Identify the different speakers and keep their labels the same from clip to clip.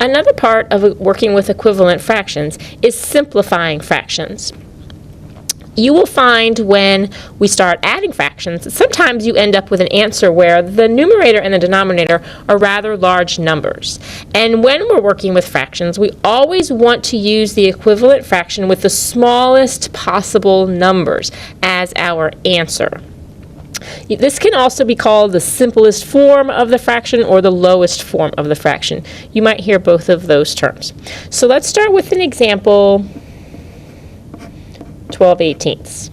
Speaker 1: Another part of working with equivalent fractions is simplifying fractions. You will find when we start adding fractions that sometimes you end up with an answer where the numerator and the denominator are rather large numbers. And when we're working with fractions, we always want to use the equivalent fraction with the smallest possible numbers as our answer. This can also be called the simplest form of the fraction or the lowest form of the fraction. You might hear both of those terms. So let's start with an example, 12/18.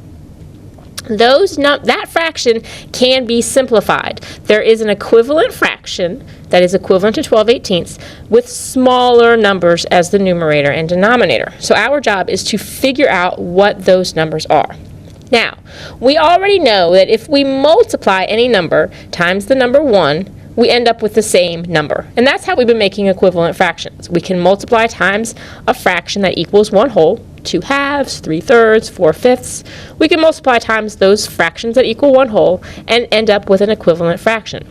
Speaker 1: That fraction can be simplified. There is an equivalent fraction that is equivalent to 12/18 with smaller numbers as the numerator and denominator. So our job is to figure out what those numbers are. Now, we already know that if we multiply any number times the number 1, we end up with the same number. And that's how we've been making equivalent fractions. We can multiply times a fraction that equals 1 whole, 2 halves, 3/3, 4/5. We can multiply times those fractions that equal 1 whole and end up with an equivalent fraction.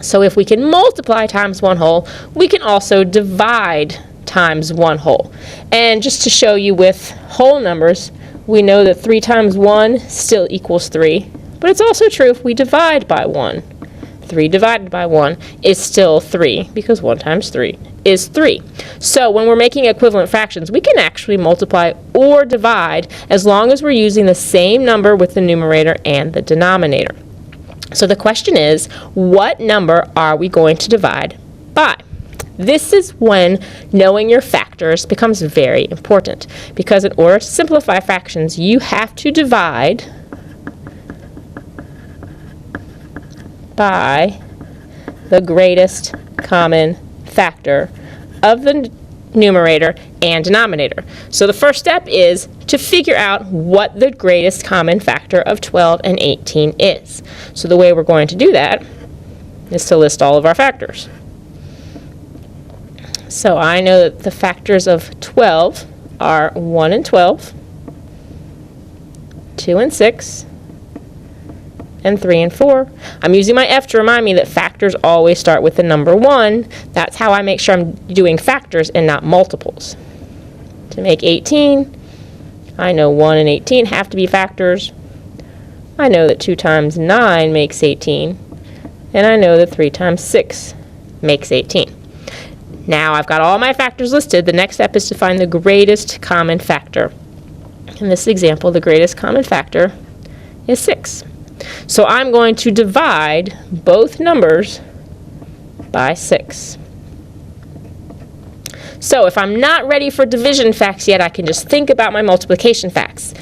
Speaker 1: So if we can multiply times 1 whole, we can also divide times 1 whole. And just to show you with whole numbers, we know that 3 times 1 still equals 3, but it's also true if we divide by 1. 3 divided by 1 is still 3, because 1 times 3 is 3. So when we're making equivalent fractions, we can actually multiply or divide as long as we're using the same number with the numerator and the denominator. So the question is, what number are we going to divide by? This is when knowing your factors becomes very important, because in order to simplify fractions, you have to divide by the greatest common factor of the numerator and denominator. So the first step is to figure out what the greatest common factor of 12 and 18 is. So the way we're going to do that is to list all of our factors. So I know that the factors of 12 are 1 and 12, 2 and 6, and 3 and 4. I'm using my F to remind me that factors always start with the number 1. That's how I make sure I'm doing factors and not multiples. To make 18, I know 1 and 18 have to be factors. I know that 2 times 9 makes 18. And I know that 3 times 6 makes 18. Now I've got all my factors listed. The next step is to find the greatest common factor. In this example, the greatest common factor is 6. So I'm going to divide both numbers by 6. So if I'm not ready for division facts yet, I can just think about my multiplication facts.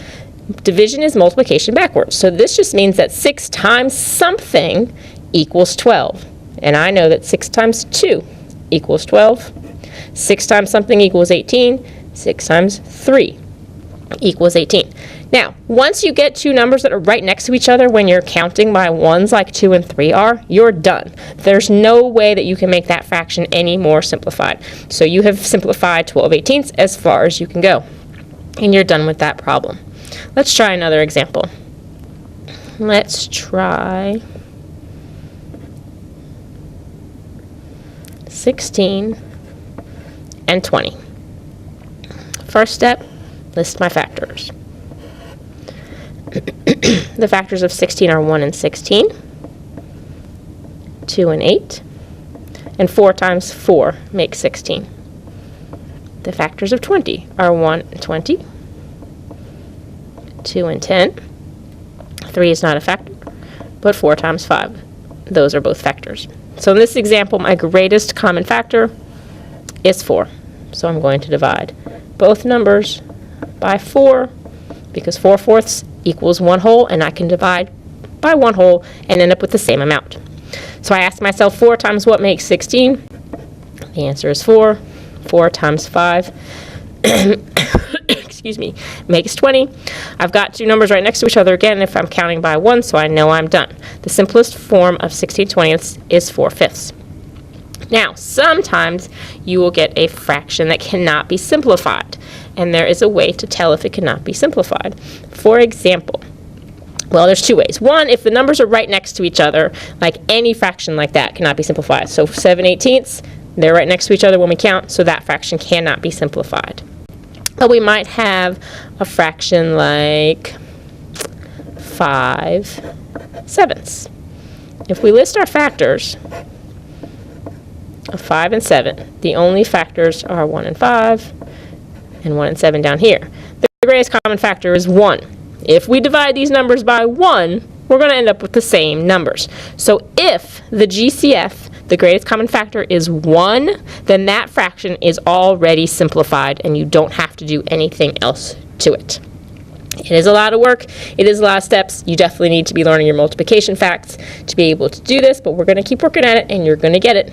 Speaker 1: Division is multiplication backwards. So this just means that 6 times something equals 12. And I know that 6 times 2 equals 12. 6 times something equals 18. 6 times 3 equals 18. Now, once you get two numbers that are right next to each other when you're counting by ones like 2 and 3 are, you're done. There's no way that you can make that fraction any more simplified. So you have simplified 12/18 as far as you can go. And you're done with that problem. Let's try another example. Let's try 16 and 20. First step, list my factors. The factors of 16 are 1 and 16, 2 and 8, and 4 times 4 makes 16. The factors of 20 are 1 and 20, 2 and 10. 3 is not a factor, but 4 times 5. Those are both factors. So in this example, my greatest common factor is 4. So I'm going to divide both numbers by 4, because 4/4 equals 1 whole, and I can divide by 1 whole and end up with the same amount. So I asked myself, 4 times what makes 16? The answer is 4. 4 times 5 excuse me, makes 20. I've got two numbers right next to each other again if I'm counting by 1, so I know I'm done. The simplest form of 16/20 is 4/5. Now, sometimes you will get a fraction that cannot be simplified, and there is a way to tell if it cannot be simplified. For example, well, there's two ways. One, if the numbers are right next to each other, like any fraction like that cannot be simplified. So 7/18, They're right next to each other when we count, so that fraction cannot be simplified. But we might have a fraction like 5/7. If we list our factors of 5 and 7, the only factors are 1 and 5 and 1 and 7 down here. The greatest common factor is 1. If we divide these numbers by 1, we're going to end up with the same numbers. So if the GCF, the greatest common factor, is 1, then that fraction is already simplified and you don't have to do anything else to it. It is a lot of work. It is a lot of steps. You definitely need to be learning your multiplication facts to be able to do this, but we're going to keep working at it and you're going to get it.